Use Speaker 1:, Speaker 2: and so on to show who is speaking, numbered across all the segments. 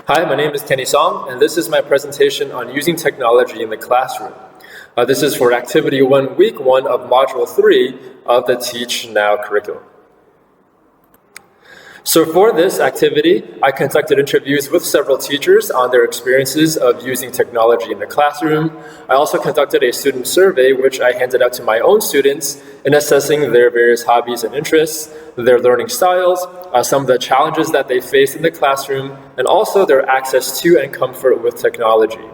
Speaker 1: Hi, my name is Kenny Song, and this is my presentation on using technology in the classroom. This is for Activity 1, Week 1 of Module 3 of the Teach Now curriculum. So for this activity, I conducted interviews with several teachers on their experiences of using technology in the classroom. I also conducted a student survey, which I handed out to my own students in assessing their various hobbies and interests, their learning styles, some of the challenges that they face in the classroom, and also their access to and comfort with technology.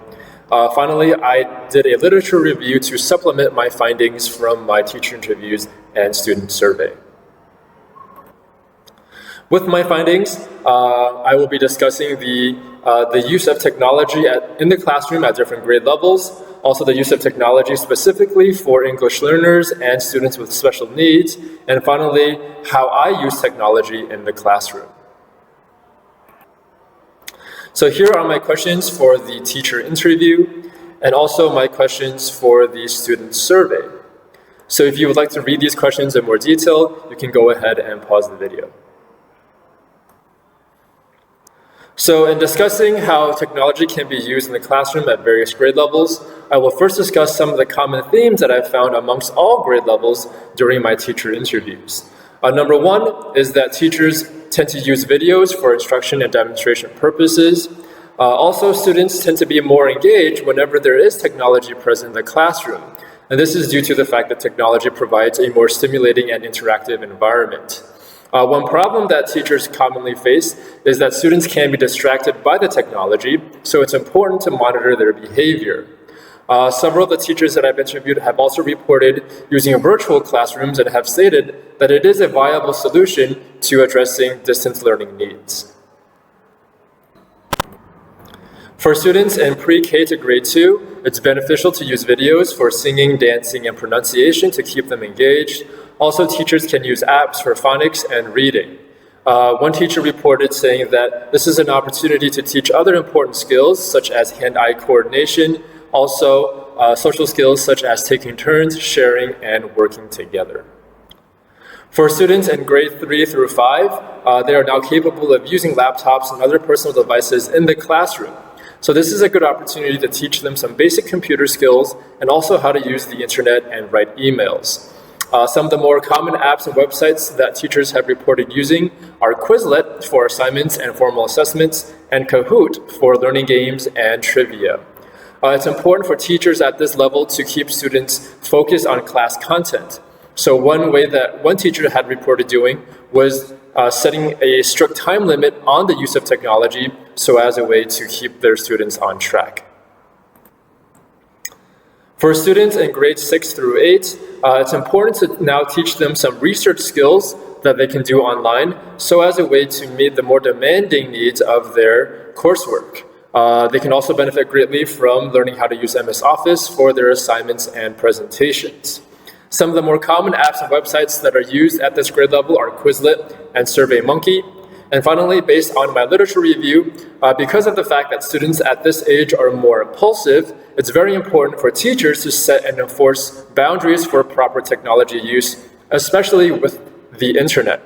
Speaker 1: Finally, I did a literature review to supplement my findings from my teacher interviews and student survey. With my findings, I will be discussing the use of technology in the classroom at different grade levels, also the use of technology specifically for English learners and students with special needs, and finally, how I use technology in the classroom. So here are my questions for the teacher interview, and also my questions for the student survey. So if you would like to read these questions in more detail, you can go ahead and pause the video. So in discussing how technology can be used in the classroom at various grade levels, I will first discuss some of the common themes that I've found amongst all grade levels during my teacher interviews. Number one is that teachers tend to use videos for instruction and demonstration purposes. Also, students tend to be more engaged whenever there is technology present in the classroom. And this is due to the fact that technology provides a more stimulating and interactive environment. One problem that teachers commonly face is that students can be distracted by the technology, so it's important to monitor their behavior. Several of the teachers that I've interviewed have also reported using virtual classrooms and have stated that it is a viable solution to addressing distance learning needs. For students in pre-K to grade 2, it's beneficial to use videos for singing, dancing, and pronunciation to keep them engaged. Also, teachers can use apps for phonics and reading. One teacher reported saying that this is an opportunity to teach other important skills, such as hand-eye coordination, also social skills such as taking turns, sharing, and working together. For students in grade 3 through 5, they are now capable of using laptops and other personal devices in the classroom. So this is a good opportunity to teach them some basic computer skills and also how to use the internet and write emails. Some of the more common apps and websites that teachers have reported using are Quizlet for assignments and formal assessments, and Kahoot for learning games and trivia. It's important for teachers at this level to keep students focused on class content. So one way that one teacher had reported doing was setting a strict time limit on the use of technology so as a way to keep their students on track. For students in grades 6 through 8, it's important to now teach them some research skills that they can do online so as a way to meet the more demanding needs of their coursework. They can also benefit greatly from learning how to use MS Office for their assignments and presentations. Some of the more common apps and websites that are used at this grade level are Quizlet and SurveyMonkey. And finally, based on my literature review, because of the fact that students at this age are more impulsive, it's very important for teachers to set and enforce boundaries for proper technology use, especially with the internet.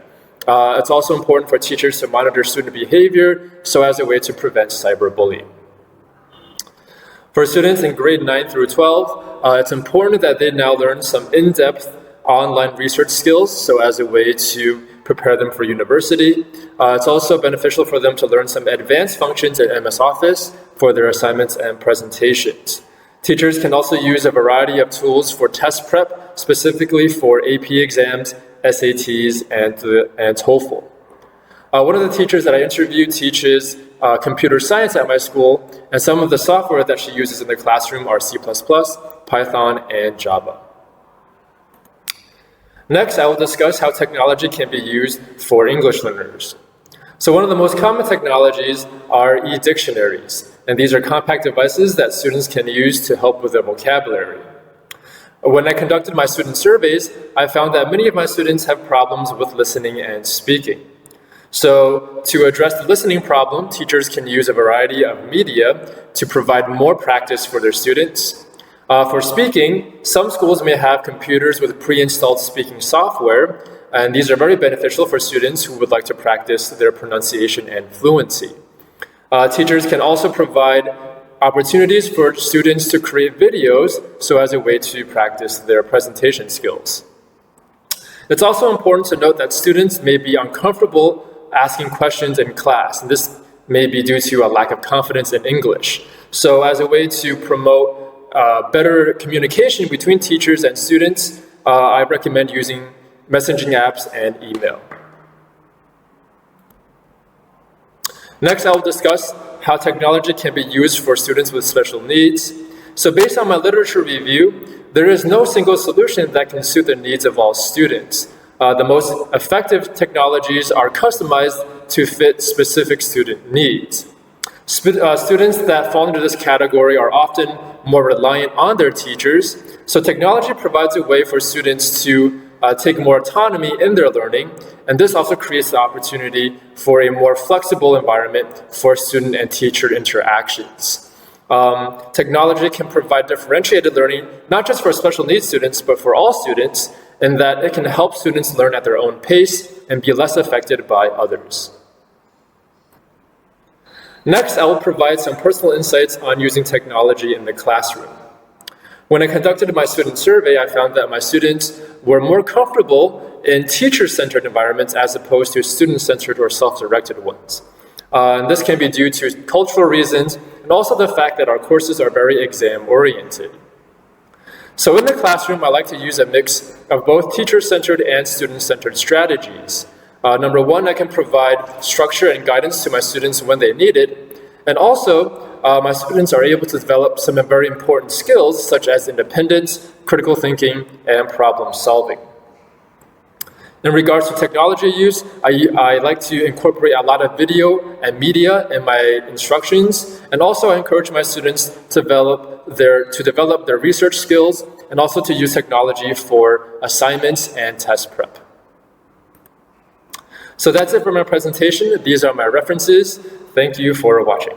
Speaker 1: It's also important for teachers to monitor student behavior so as a way to prevent cyberbullying. For students in grade 9 through 12, it's important that they now learn some in-depth online research skills so as a way to prepare them for university. It's also beneficial for them to learn some advanced functions in MS Office for their assignments and presentations. Teachers can also use a variety of tools for test prep, specifically for AP exams, SATs, and TOEFL. One of the teachers that I interviewed teaches computer science at my school, and some of the software that she uses in the classroom are C++, Python, and Java. Next, I will discuss how technology can be used for English learners. So one of the most common technologies are e-dictionaries, and these are compact devices that students can use to help with their vocabulary. When I conducted my student surveys, I found that many of my students have problems with listening and speaking. So to address the listening problem, teachers can use a variety of media to provide more practice for their students. For speaking, some schools may have computers with pre-installed speaking software, and these are very beneficial for students who would like to practice their pronunciation and fluency. Teachers can also provide opportunities for students to create videos so as a way to practice their presentation skills. It's also important to note that students may be uncomfortable asking questions in class, and this may be due to a lack of confidence in English. So as a way to promote better communication between teachers and students, I recommend using messaging apps and email. Next, I will discuss how technology can be used for students with special needs. So based on my literature review, there is no single solution that can suit the needs of all students. The most effective technologies are customized to fit specific student needs. Students that fall into this category are often more reliant on their teachers, so technology provides a way for students to take more autonomy in their learning, and this also creates the opportunity for a more flexible environment for student and teacher interactions. Technology can provide differentiated learning, not just for special needs students, but for all students, in that it can help students learn at their own pace and be less affected by others. Next, I will provide some personal insights on using technology in the classroom. When I conducted my student survey, I found that my students were more comfortable in teacher-centered environments as opposed to student-centered or self-directed ones. And this can be due to cultural reasons and also the fact that our courses are very exam-oriented. So in the classroom, I like to use a mix of both teacher-centered and student-centered strategies. Number one, I can provide structure and guidance to my students when they need it. And also, my students are able to develop some very important skills such as independence, critical thinking, and problem solving. In regards to technology use, I like to incorporate a lot of video and media in my instructions, and also I encourage my students to develop their research skills and also to use technology for assignments and test prep. So that's it for my presentation. These are my references. Thank you for watching.